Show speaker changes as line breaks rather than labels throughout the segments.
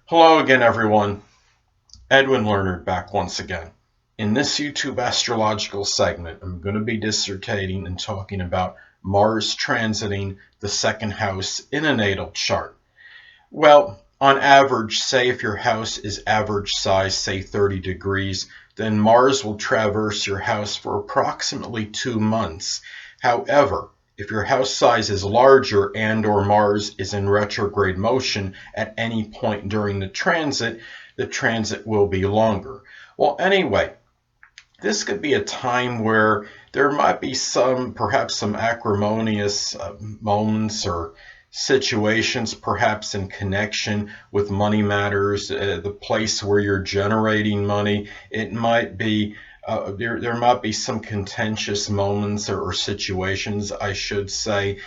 Hello again, everyone. Edwin Leonard back once again. In this YouTube astrological segment, I'm going to be dissertating and talking about Mars transiting the second house in a natal chart. Well, on average, say if your house is average size, say 30 degrees, then Mars will traverse your house for approximately 2 months. However, if your house size is larger and or Mars is in retrograde motion at any point during the transit will be longer. Well, anyway, this could be a time where there might be perhaps some acrimonious moments or situations, perhaps in connection with money matters, the place where you're generating money. It might be there might be some contentious moments or situations, I should say.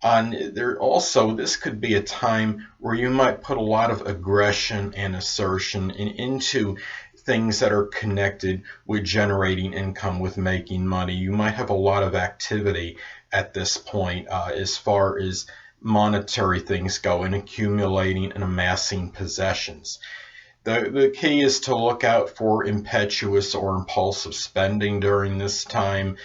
On there also, this could be a time where you might put a lot of aggression and assertion into things that are connected with generating income, with making money. You might have a lot of activity at this point as far as monetary things go, and accumulating and amassing possessions. The key is to look out for impetuous or impulsive spending during this time.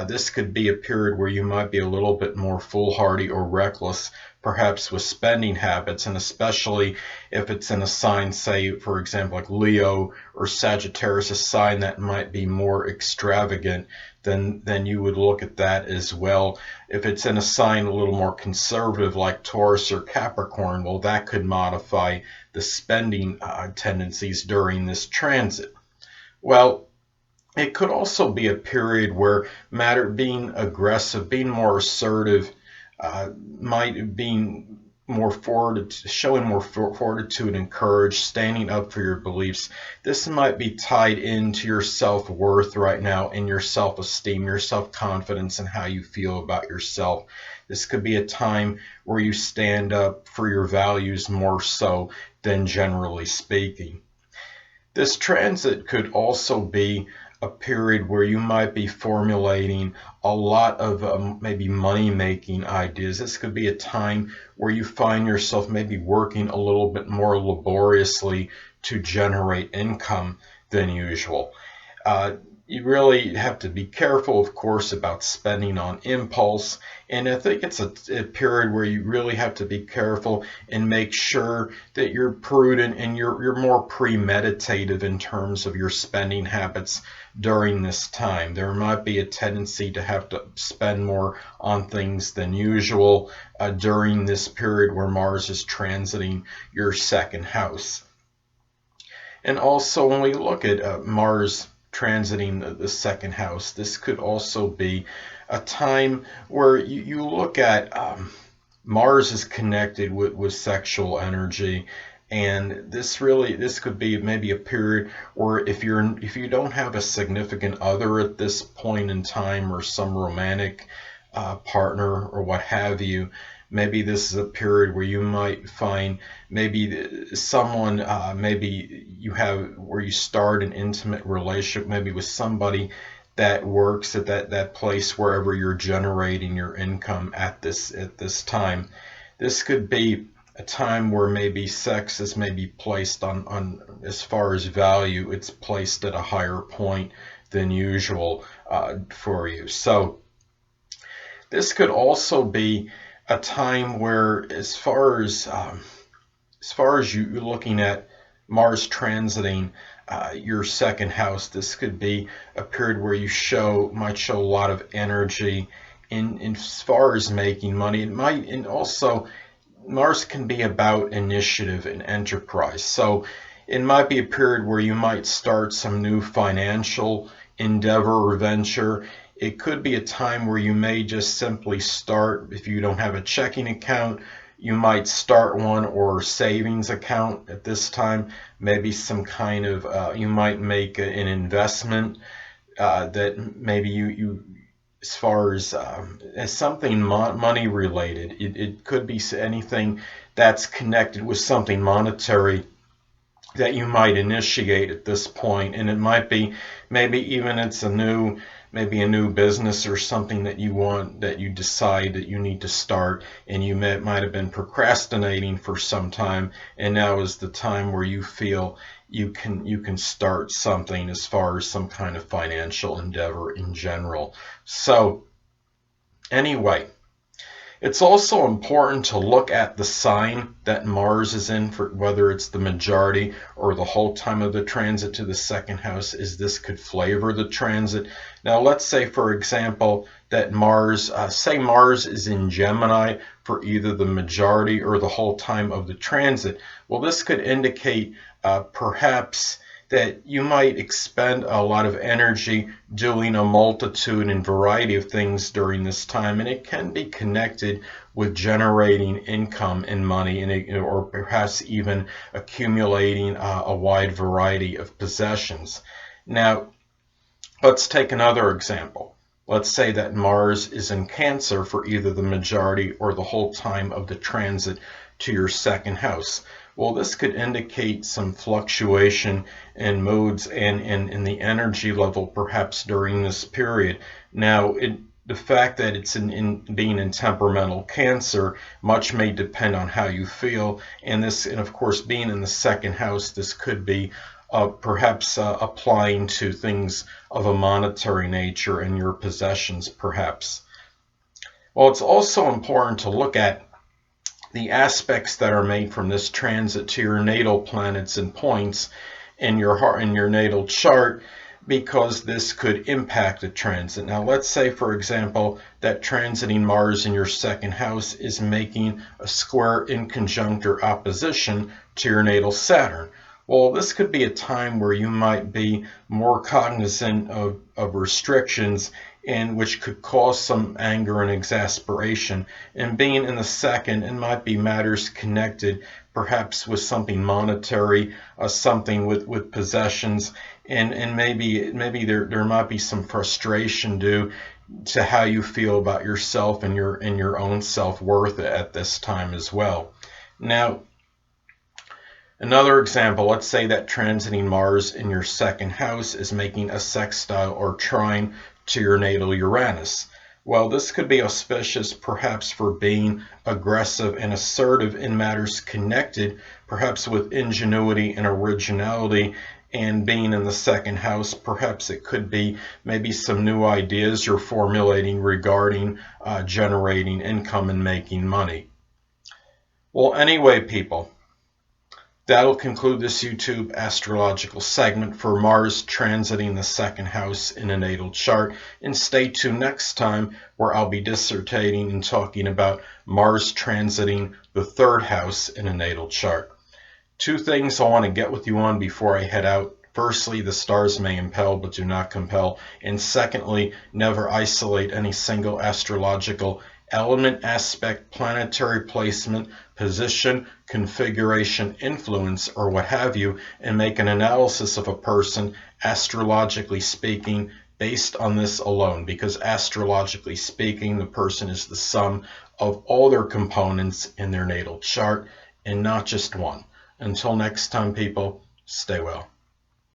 This could be a period where you might be a little bit more foolhardy or reckless, perhaps with spending habits, and especially if it's in a sign, say, for example, like Leo or Sagittarius, a sign that might be more extravagant, then you would look at that as well. If it's in a sign a little more conservative, like Taurus or Capricorn, well, that could modify the spending tendencies during this transit. Well, it could also be a period where being aggressive, being more assertive, might being more forward, showing more fortitude and courage, standing up for your beliefs. This might be tied into your self-worth right now, and your self-esteem, your self-confidence, and how you feel about yourself. This could be a time where you stand up for your values more so than generally speaking. This transit could also be a period where you might be formulating a lot of maybe money making ideas. This could be a time where you find yourself maybe working a little bit more laboriously to generate income than usual. You really have to be careful, of course, about spending on impulse. And I think it's a period where you really have to be careful and make sure that you're prudent and you're more premeditative in terms of your spending habits during this time. There might be a tendency to have to spend more on things than usual during this period where Mars is transiting your second house. And also, when we look at Mars transiting the second house, this could also be a time where you look at Mars is connected with sexual energy, and this could be maybe a period where if you don't have a significant other at this point in time, or some romantic partner or what have you, maybe this is a period where you might find maybe someone, maybe you have where you start an intimate relationship, maybe with somebody that works at that place wherever you're generating your income at this time. This could be a time where maybe sex is maybe placed on as far as value, it's placed at a higher point than usual for you. So this could also be a time where, as far as you looking at Mars transiting your second house, this could be a period where you might show a lot of energy in as far as making money. It might, and also Mars can be about initiative and enterprise. So it might be a period where you might start some new financial endeavor or venture. It could be a time where you may just simply start, if you don't have a checking account, you might start one, or savings account at this time. Maybe some kind of, you might make an investment that maybe you as far as something money related. It could be anything that's connected with something monetary that you might initiate at this point. And it might be maybe even it's a new maybe a new business or something that you want, that you decide that you need to start, and you might have been procrastinating for some time, and now is the time where you feel you can start something as far as some kind of financial endeavor in general. So anyway, it's also important to look at the sign that Mars is in, for whether it's the majority or the whole time of the transit to the second house, as this could flavor the transit. Now, let's say, for example, that Mars, say Mars is in Gemini for either the majority or the whole time of the transit. Well, this could indicate perhaps that you might expend a lot of energy doing a multitude and variety of things during this time, and it can be connected with generating income and money, or perhaps even accumulating a wide variety of possessions. Now, let's take another example. Let's say that Mars is in Cancer for either the majority or the whole time of the transit to your second house. Well, this could indicate some fluctuation in moods and in the energy level perhaps during this period. Now, the fact that it's being in temperamental Cancer, much may depend on how you feel, and of course being in the second house, this could be perhaps applying to things of a monetary nature in your possessions perhaps. Well, it's also important to look at the aspects that are made from this transit to your natal planets and points in your natal chart, because this could impact the transit. Now, let's say, for example, that transiting Mars in your second house is making a square in conjunct or opposition to your natal Saturn. Well, this could be a time where you might be more cognizant of restrictions, and which could cause some anger and exasperation. And being in the second, it might be matters connected perhaps with something monetary, something with possessions, and maybe there might be some frustration due to how you feel about yourself and your own self-worth at this time as well. Now, another example, let's say that transiting Mars in your second house is making a sextile or trine to your natal Uranus. Well, this could be auspicious perhaps for being aggressive and assertive in matters connected perhaps with ingenuity and originality, and being in the second house, perhaps it could be maybe some new ideas you're formulating regarding generating income and making money. Well, anyway, people, that'll conclude this YouTube astrological segment for Mars transiting the second house in a natal chart. And stay tuned next time, where I'll be dissertating and talking about Mars transiting the third house in a natal chart. Two things I want to get with you on before I head out. Firstly, the stars may impel but do not compel. And secondly, never isolate any single astrological element, aspect, planetary placement, position, configuration, influence, or what have you, and make an analysis of a person, astrologically speaking, based on this alone, because astrologically speaking, the person is the sum of all their components in their natal chart and not just one. Until next time, people, stay well.